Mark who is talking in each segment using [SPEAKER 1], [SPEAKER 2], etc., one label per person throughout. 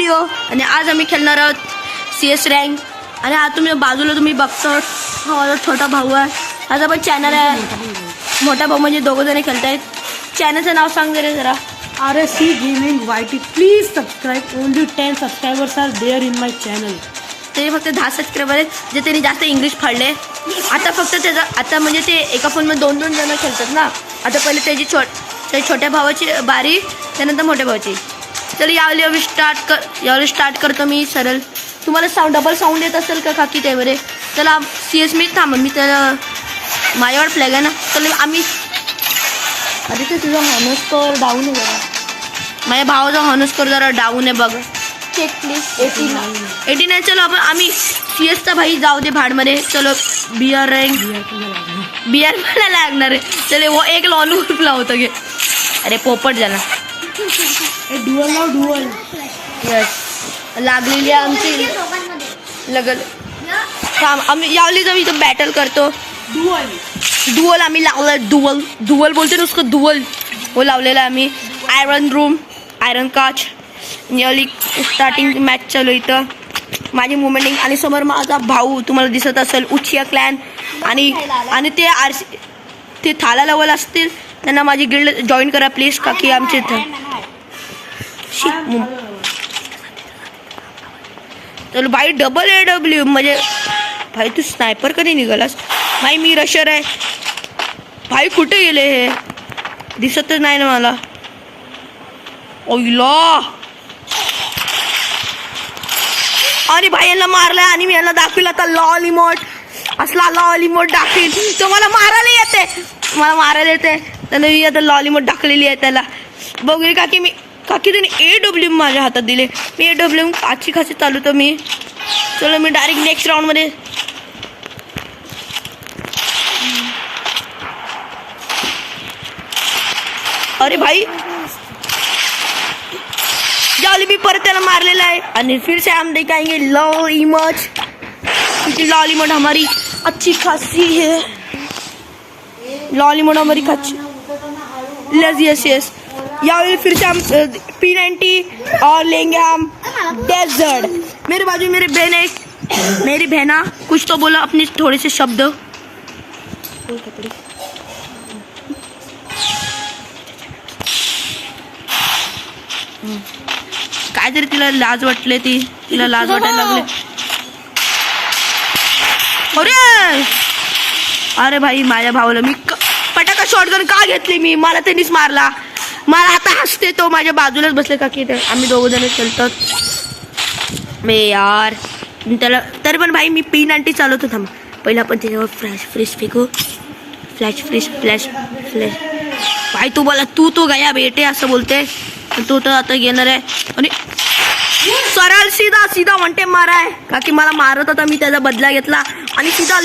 [SPEAKER 1] Video आणि आज आम्ही खेळणार आहोत CS रँक. आणि हा तुम्ही बाजूला तुम्ही बघतो हा माझा छोटा भाऊ आहे. माझा पण चॅनल आहे. मोठा भाऊ म्हणजे दोघं जण खेळत आहेत. चॅनलचं नाव सांग जरा.
[SPEAKER 2] RSC Gaming YT. Please subscribe. Only 10 subscribers are there in my channel.
[SPEAKER 1] ते फक्त 10 सबस्क्रायबर आहेत जे त्यांनी जास्त इंग्लिश फाडले. आता फक्त त्याचा आता म्हणजे ते एका फोनमध्ये 2-2 जण खेळतात ना. आता पहिले त्याची छोट्या भावाची बारी, त्यानंतर मोठ्या भावाची. चल यावेळी स्टार्ट करतो मी सरळ. तुम्हाला डबल साऊंड येत असेल का काकी त्यामध्ये. चला CS मी थांबा, मी त्याला माझ्यावर फ्लॅग आहे ना. चल आम्ही अरे ते तुझा हॉनस्कोर डाऊन आहे जरा. माझ्या भावाचा हॉनस्कोर जरा डाऊन आहे बघ. Check please. 89. चलो आपण आम्ही CSचा भाई जाऊ दे भाडमध्ये. चलो बियर रँक. बियर मला लागणार आहे. चले वो एक लॉन लावतो घे. अरे पोपट झाला.
[SPEAKER 2] डुअल
[SPEAKER 1] यस लागलेली आहे आमची लगल. आम्ही यावली जाऊ इथं बॅटल करतो. डुअल आम्ही लावलं. डुअल बोलते ना उसको डुअल. वो लावलेला आम्ही. आयरन रूम, आयरन काच. यावली स्टार्टिंग मॅच चालू इथं. माझी मुवमेंटिंग आणि समोर माझा भाऊ तुम्हाला दिसत असेल उचिया क्लॅन. आणि ते थाला लेवल असतील त्यांना माझी गिल्ड जॉईन करा प्लीज काकी आमच्या इथं. चल भाई डबल AW म्हणजे भाई तू स्नायपर कधी निघालास. भाई मी रशर आहे. भाई कुठे गेले हे दिसतच नाही ना मला. ओयला आणि भाई यांना मारलाय आणि मी यांना दाखविला आता लॉल इमोट. असला लॉल इमोट दाखवील तो मला मारायला येते. त्यानं मी आता लॉल इमोट दाखवलेली आहे त्याला. बघू काकी त्याने AW माझ्या हातात दिले. मी AW खाची चालवतो मी. चलो मी डायरेक्ट नेक्स्ट राऊंडमध्ये. अरे भाई जावली मी परत त्याला मारलेला आहे. आणि फिर से हम दिखाएंगे लॉल इमोट. लॉल इमोट हमारी अच्छी खासी है. लॉल इमोट हमारी खासी. यस यावेळी फिर से हम P90 और लेंगे हम डेजर्ट. मेरे बाजू मेरी बहन है. मेरी बहना कुछ तो बोला अपने थोड़े से शब्द. काहीतरी तिला लाज वाटले. तिला लाज वाटायला लागले. अरे भाई माझ्या भावाला मी पटाका शॉटगन का घेतली मी. मला त्यांनीच मारला. मला आता हसते तो माझ्या बाजूलाच बसले काकी. आम्ही दोघं जण खेळतात मे यार. त्याला तरी पण भाई मी P90 चालवतो. थांबा पहिला आपण त्याच्यावर फ्लॅश फेकू. फ्लॅश भाई तू बोला तू तो गया बेटे असं बोलते. तो तर आता घेणार आहे. आणि सरळ सीधा म्हणते माराय काकी मला मारत होता. मी त्याचा बदला घेतला आणि सीधा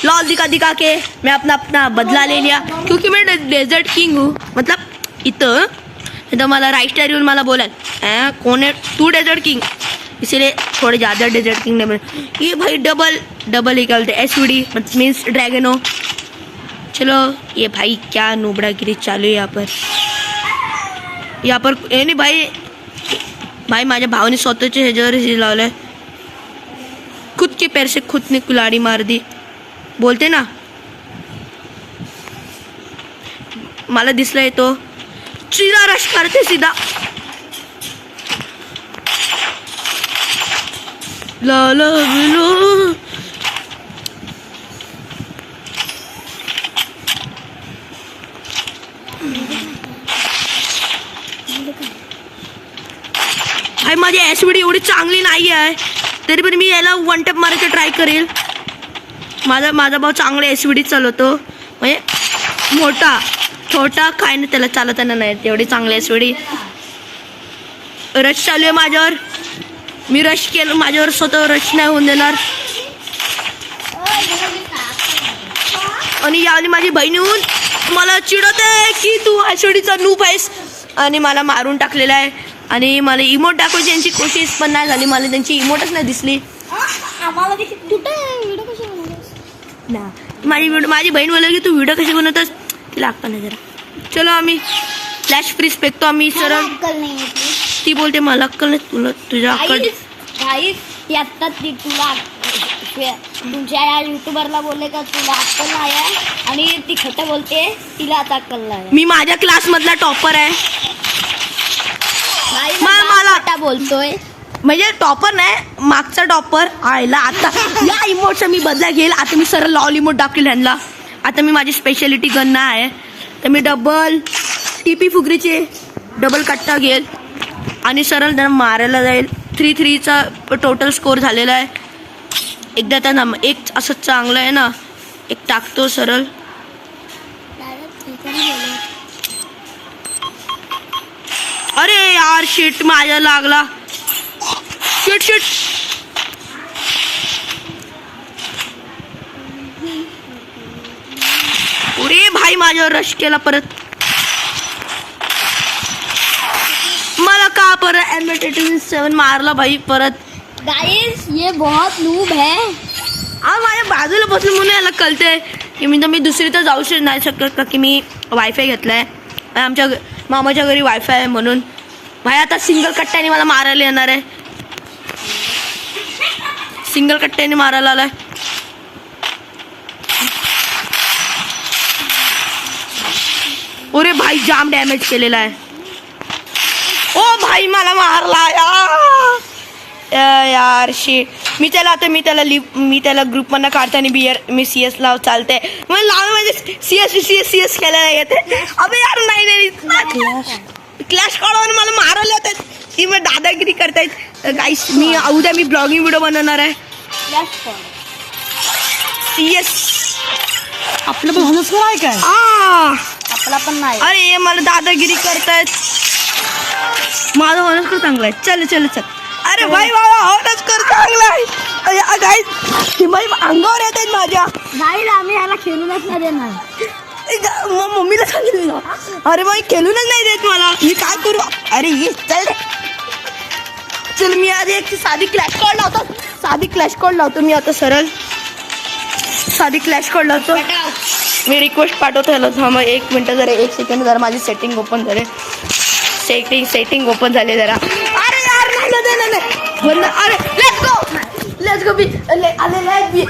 [SPEAKER 1] लॉल दिखा के मैं अपना बदला ले लिया. क्योंकि मैं डेजर्ट किंग हूँ. मतलब इथं मला राइस्टर येऊन मला बोलाल कौन है तू डेजर्ट किंग. इसीलिए थोड़े ज़्यादा डेजर्ट किंग ने बोला. ये भाई डबल निकलते SVD मीन्स ड्रैगनो. चलो ये भाई क्या नोबड़ागिरी चालू है यहाँ पर नहीं भाई माझ्या भावाने स्वतःच्या ह्याच्यावर लावलंय. खुद के पैर से खुद ने कुल्हाड़ी मार दी बोलते ना. मला दिसलाय तो सीधा रश करते सीधा. भाई माझी SVD एवढी चांगली नाही आहे तरी पण मी याला वन टॅप मारायचं ट्राय करेल. माझा भाऊ चांगले SVD चालवतो. म्हणजे छोटा काय नाही त्याला चालवताना नाही तेवढी चांगली SVD. रश चालू आहे माझ्यावर. मी रश केलं माझ्यावर स्वतः रश नाही होऊन देणार. आणि यावेळी माझी बहीण येऊन मला चिडवते की तू SVDचा नूब आहेस आणि मला मारून टाकलेला आहे. आणि मला इमोट दाखवायची यांची कोशिश पण नाही झाली. मला त्यांची इमोटच नाही दिसली. माझी बहीण बोलली की तू व्हिडिओ कशी बनवतोस तिला अक्कल नाही जरा. चलो आम्ही फ्लॅश फ्रीज फेकतो आम्ही सरळ. ती बोलते मला अक्कल नाही तुला तुझ्या अक्कल
[SPEAKER 3] गाईस ती आत्ता ती तुला तुमच्या या युट्यूबरला बोलले का तुला अक्कल नाही आहे आणि ती खोटं बोलते तिला आता अक्कल नाही.
[SPEAKER 1] मी माझ्या क्लास मधला टॉपर आहे.
[SPEAKER 3] मला खोटा बोलतोय
[SPEAKER 1] म्हणजे टॉपर नाही मागचा टॉपर आयला. आता या इमोटचा मी बदला घेईल. आता मी सरळ लॉल इमोट दाखवेल ह्यांना. आता मी माझी स्पेशालिटी गन नाही आहे तर मी डबल टीपी फुगरीचे डबल कट्टा घेईल आणि सरळ त्यांना मारायला जाईल. 3-3चा टोटल स्कोर झालेला आहे. एकदा त्यांना एक असं चांगलं आहे ना एक टाकतो सरळ. अरे यार शिट माझ्या लागला. शिट शिट अरे भाई माझ्यावर रश केला परत. मला का परत M7 मारला भाई परत.
[SPEAKER 3] गाइस ये बहुत नूब है.
[SPEAKER 1] माझ्या बाजूला बसून म्हणून याला कळते की मी दुसरी तर जाऊ नाही शकत का की मी वायफाय घेतलाय. आमच्या मामाच्या घरी वायफाय आहे म्हणून. भाई आता सिंगल कट्ट्याने मला मारायला येणार आहे. सिंगल कट्ट्याने मारायला आलाय. अरे भाई जाम डॅमेज केलेला आहे. ओ भाई मला मारला यार शी. मी त्याला ग्रुप मधनं काढताना बियर मी CS लाव चालते म्हणजे लाव म्हणजे CS खेळायला येते. अबे यार नाही क्लॅश काढून मला मारायला येतात. ती मग दादागिरी करतायत. गाईस मी उद्या मी ब्लॉगिंग व्हिडिओ बनवणार आहे. CS
[SPEAKER 2] आपलं पण होणंच आहे काय.
[SPEAKER 3] आपला पण नाही.
[SPEAKER 1] अरे मला दादागिरी करतायत. माझा होणं चांगला आहे. चल चल चल. अरे भाई मला होणंच कर चांगला आहे. गाईस माझी अंगावर येत आहेत माझ्या.
[SPEAKER 3] नाही आम्ही याला खेळूनच नाही देणार.
[SPEAKER 1] मम्मीला सांगितलं ना. अरे भाई खेळूनच नाही देत मला. मी काय करू. अरे ये चल चल. मी आधी एक साधी क्लॅश कॉल लावतो. मी आता सरळ साधी क्लॅश कॉल लावतो. मी रिक्वेस्ट पाठवतो ह्याला. थांबा 1 मिनिट जरा 1 सेकंड जरा माझी सेटिंग ओपन झाले. सेटिंग ओपन झाले जरा. अरे यार नाही. अरे लेट्स गो बी आलेला आहे मी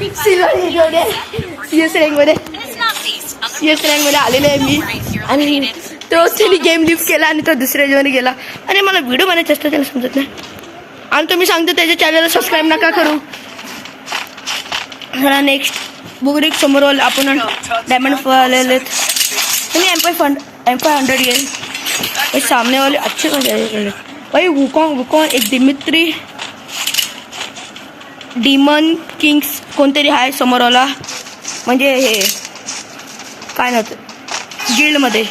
[SPEAKER 1] CS रँकमध्ये आलेले आहे मी. आणि तोच त्यांनी गेम लिफ्ट केला आणि तो दुसऱ्या जेवण गेला. आणि मला व्हिडिओ बनायचं असतं त्याला समजत नाही. आणि तुम्ही सांगतो त्याच्या चॅनलला सबस्क्राईब नका करू. जरा नेक्स्ट बुगरिक समोर आपण डायमंड आलेले MP500 येईल. सामने वाले अच्छे भाई. वुकॉन एक दिमित्री डिमन किंग्स कोणतरी आहे समोरवाला. म्हणजे हे काय नव्हतं गिल्डमध्ये.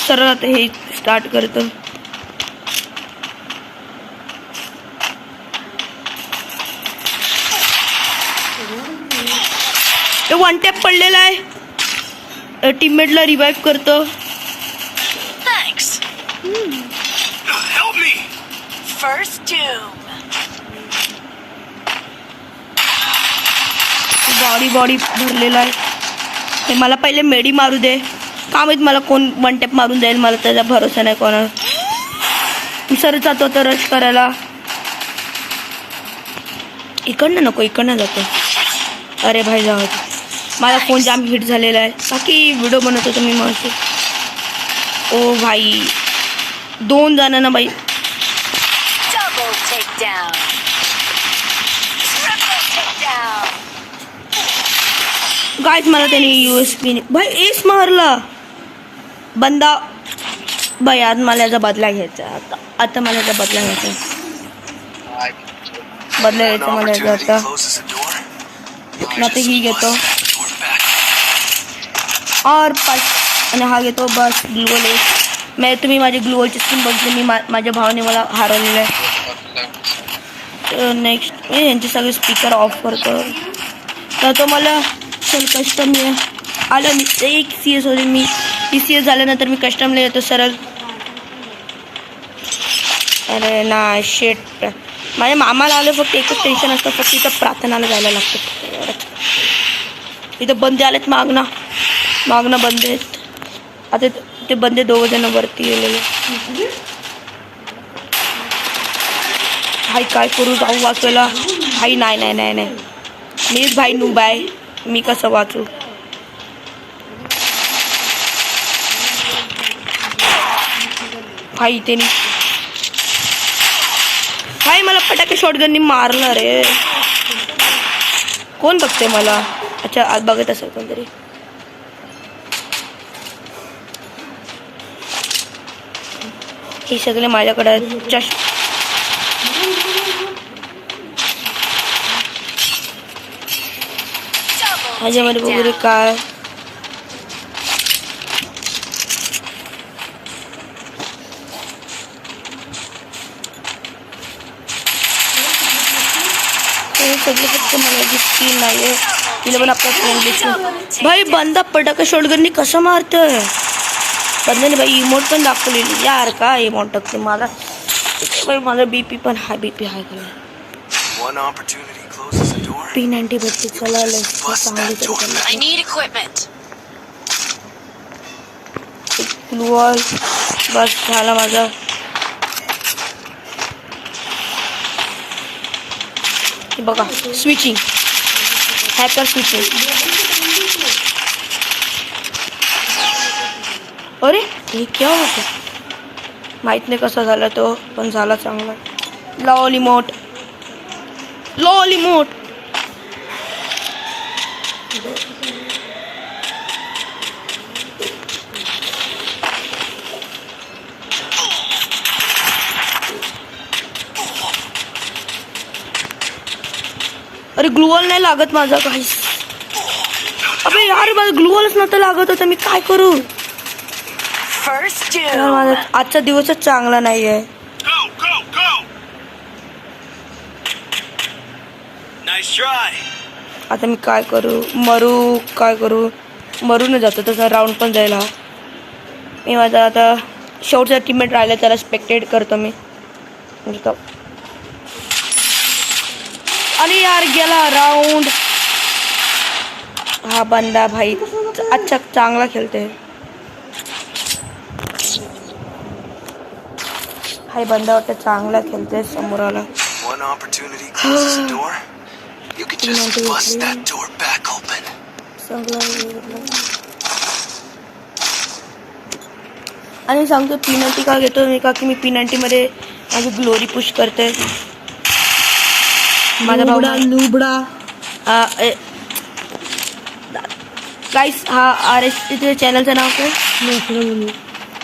[SPEAKER 1] सरळ आता हे स्टार्ट करतो. वन टॅप पडलेला आहे. टीममेटला रिवाइव्ह करतो. बॉडी भरलेला आहे. हे मला पहिले मेडी मारू दे. का माहित मला कोण वन टॅप मारून जाईल. मला त्याचा भरोसा नाही कोणाला. सर जातो तर रश करायला. इकडनं नको इकडनं जातो. अरे भाई जाऊ. माझा फोन जाम हिट झालेला आहे. बाकी व्हिडिओ बनवतो तुम्ही मस्त. ओ भाई 2 जणांना बाई. गाईज मला त्याने USB भाई एस मारला बंदा. बाई आज मला याचा बदला घ्यायचा. आता मला याचा बदला घ्यायचा. मला याचा आता ना तर ही घेतो और आणि हा घेतो बस ग्लुवल. तुम्ही माझे ग्लुवलची स्किन बघितली. मी माझ्या भावाने मला हरवलेलं आहे. नेक्स्ट यांचे सगळे स्पीकर ऑफ करतो. तर तो मला चल कस्टम आलं. मी एक CS होते. मी CS झाल्यानंतर मी कस्टमला येतो सरळ. अरे ना शेट माझ्या मामाला आलं फक्त एकच टेन्शन असतं. फक्त इथं प्रार्थनाला जायला लागतं. इथं बंदे आलेत. मागणं बंद आहेत. आता ते बंदे 2 जण वरती गेलेले. भाई काय करू, जाऊ वाचवायला? भाई नाही नाही नाही नाही, मीच भाई नूब आहे, मी कसं वाचू? भाई त्यांनी भाई मला फटाके शॉटगननी मारलं रे. कोण बघते मला? अच्छा आज बघत असेल कोणतरी. हे सगळे माझ्याकडे ह्याच्यामध्ये वगैरे काय सगळे फक्त मला स्किन नाही तिला पण आपला फ्रेंड दिसतो. भाई बंदा पटाका शॉटगननी कसं मारतोय? बंदाने भाई इमोट पण दाखवलेली यार. काय इमोट टाकते मला भाई? माझा बीपी पण हाय, बीपी हाय करा. P90 बत्ती चला चांगली वॉल बस झाला माझा. बघा स्विचिंग, हॅकर स्विचिंग. अरे हे क्या होतं माहित नाही कसा झाला तो, पण झाला चांगला. लॉलीमोट लॉलीमोट. अरे ग्लुवॉल नाही लागत माझा काही. अबे यार माझा ग्लुवॉलच नव्हतं लागत होता, मी काय करू? माझा आजचा दिवसच चांगला नाही आहे. आता मी काय करू? मरू काय करू? मरून जातो तसा राऊंड पण जाईल हा. मी माझा आता शेवटचा टीममेट राहिला त्याला स्पेक्टेट करतो मी. अरे यार गेला राऊंड. हा बंदा भाई अच्छा चांगला खेळते. हाय बंदा वाटतं चांगला खेळते समोर आला. आणि सांगतो P90 का घेतो मी, का की मी P90 मध्ये माझी ग्लोरी पुश करते. माझा भाऊ
[SPEAKER 2] लुबडा
[SPEAKER 1] गाईस हा RS चॅनलचं नाव काय?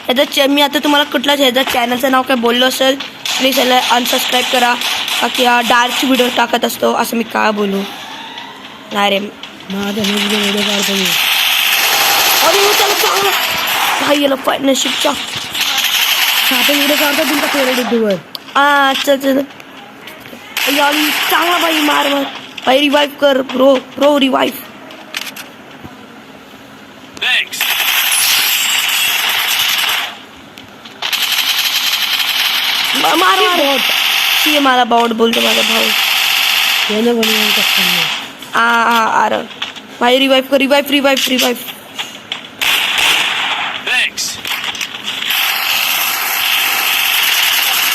[SPEAKER 1] ह्याचं मी आता तुम्हाला कुठलाच ह्याच्या चॅनलचं नाव काय बोललो असेल प्लीज याला अनसबस्क्राईब करा, का की हा डार्कची व्हिडिओ टाकत असतो. असं मी काय बोलू नाही रे.
[SPEAKER 2] माझ्या व्हिडिओ काढतो मी.
[SPEAKER 1] अरे त्याला चांगलं भाई याला पार्टनरशिपचा
[SPEAKER 2] व्हिडिओ काढतो तुमचा फेवरेट युट्यूबर.
[SPEAKER 1] चल यार चांगला भाई मार मार भाई. रिवाइव कर प्रो प्रो रिवाइव. मार मार ती मला बाउट बोलतो माझा भाऊ. अरे भाई रिवाइव कर, रिवाइव रिवाइव रिवाइव.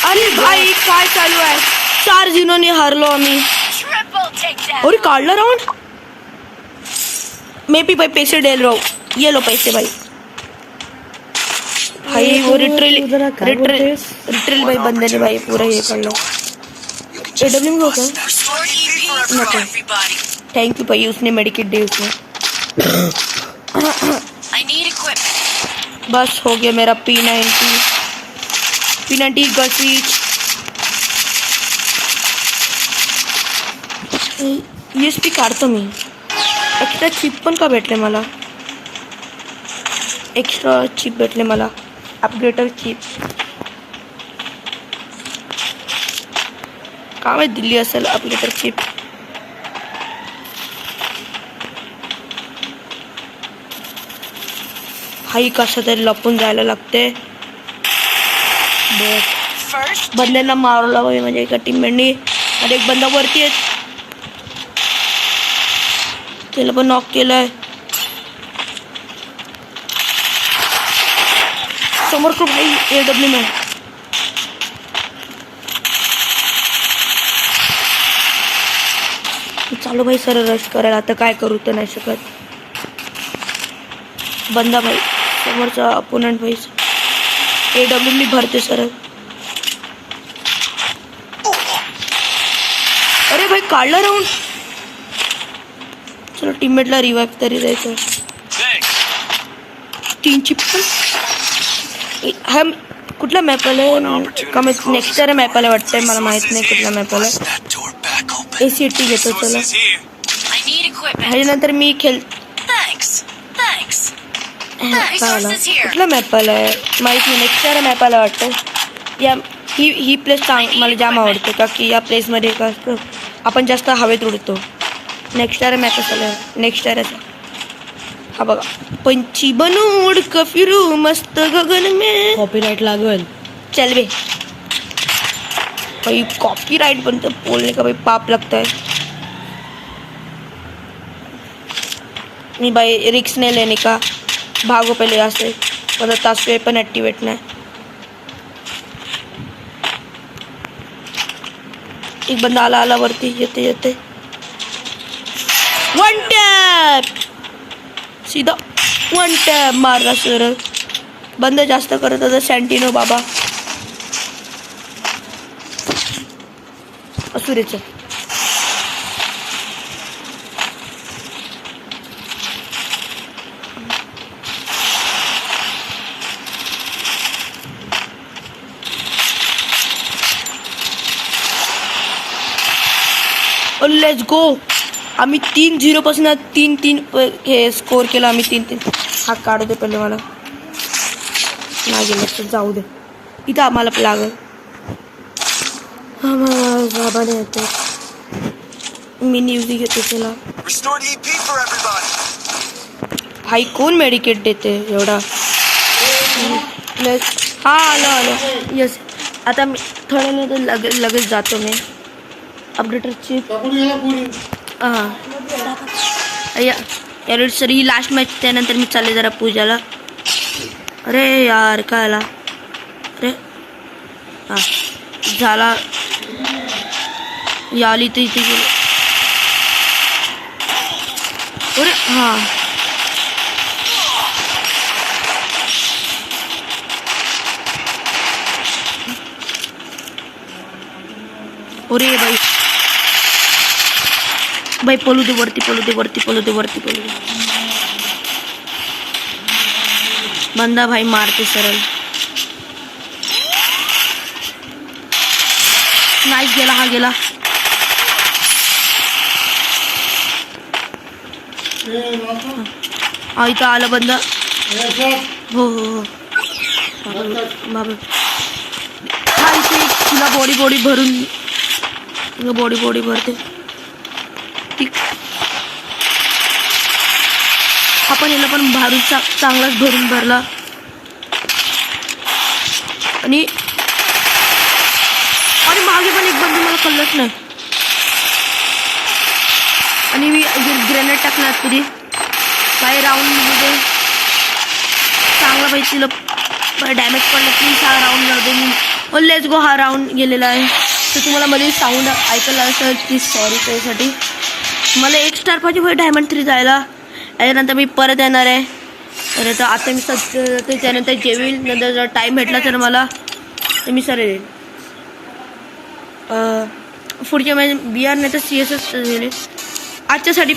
[SPEAKER 1] अरे भाई काय चालू आहे? 4-0 हारलो आम्ही. अरे काढला राऊंड. मे बी भाई पैसे डेल रहा हूँ. ये लो पैसे भाई. भाई वो लिटरल भाई बंदे ने भाई पूरा ये कर लो. AW में होगा नको. थैंक यू भाई उसने मेडिकेट दे उसने. बस हो गया मेरा P90 गसीच. USP काढतो मी. एक्स्ट्रा चिप पण का भेटले मला? एक्स्ट्रा चिप भेटले मला. अपग्रेडर चिप का माहिती दिल्ली असेल अपग्रेडर चिप. हाई कसं तरी लपून जायला लागते. बंद्यांना मारला पाहिजे म्हणजे एका टीममेटनी. आणि एक बंदा वरती आहे त्याला पण नॉक केलंय. समोर खूप भाई AW में चालू भाई सर रश करायला. आता काय करू तर नाही शकत. बंदा भाई समोरचा अपोनंट भाई AW मी भरते सर. अरे भाई काढला राऊंड. चलो टीममेटला रिवाइव तरी द्यायचं. 3 चिप्पल. हा कुठला मॅप आलाय का? मी नेक्स्ट मॅप आलाय वाटतंय. मला माहित नाही कुठला मॅप आलाय. ACT घेतो चला. ह्याच्यानंतर मी कुठला मॅप आलाय माहित नाही. नेक्स्ट मॅप आला वाटतं. या ही प्लेस मला जाम आवडते का की या प्लेसमध्ये का असतं आपण जास्त हवेत उडतो. नेक्स्ट मॅप असायला नेक्स्ट हा बघा. पंछी बनू उडक फिरू मस्त गगन में.
[SPEAKER 2] कॉपीराइट लागल.
[SPEAKER 1] चल बे भाई कॉपीराइट बनते बोलने का भाई पाप लगता है. नहीं भाई रिक्स नहीं लेने का. भागो पहले यहाँ से. मतलब तास पे पण ॲक्टिवेट नाही. एक बंदा आला वरती येते येते. 1 टॅप सीधा 1 टॅप मारला सर. बंद जास्त करत होता सँटिनो बाबा. असुरेचं लेट्स गो. आम्ही 3-0 पासून 3-3 हे स्कोर केला आम्ही. 3-3. हा काढू दे पहिले मला. नाही गेलं जाऊ दे. इथं आम्हाला लागल. बाबाने येते. मी न्यूज घेते त्याला. भाई कोण मेडिकेट देते एवढा. हा आलो येस. आता मी थोड्या तर लगेच जातो मी. अपडेटरची हां यार सर ही लास्ट मॅच. त्यानंतर मी चालले जरा पूजाला. अरे यार काय आला. अरे हां झाला. याली तर इथे गेलो. अरे हां अरे भाई पळू दे वरती. बंदा भाई मारते सरळ. नाईस गेला. हा गेला. हा इथं आला बंदा. हो बाबा हा इथे तुला बॉडी भरून बॉडी भरते. आपण याला पण भारून चांगलाच भरून भरला. आणि मागे पण एक बंदू मला कळलंच नाही. आणि मी ग्रेनेड टाकला तरी काही राऊंडमध्ये चांगला पाहिजे. तिला डॅमेज पडलं की हा राऊंड जाऊ मी. Let's go. हा राऊंड गेलेला आहे. तर तुम्हाला मध्ये साऊंड ऐकायला असेल की सॉरी त्यासाठी. मला 1 स्टार पाहिजे भाई डायमंड 3 जायला. त्याच्यानंतर मी परत येणार आहे. तर आता मी त्याच्यानंतर जेवील. नंतर जर टाईम भेटला तर मला तर मी सर येईल. पुढच्या मॅच BR नाही तर CS गेले आजच्यासाठी.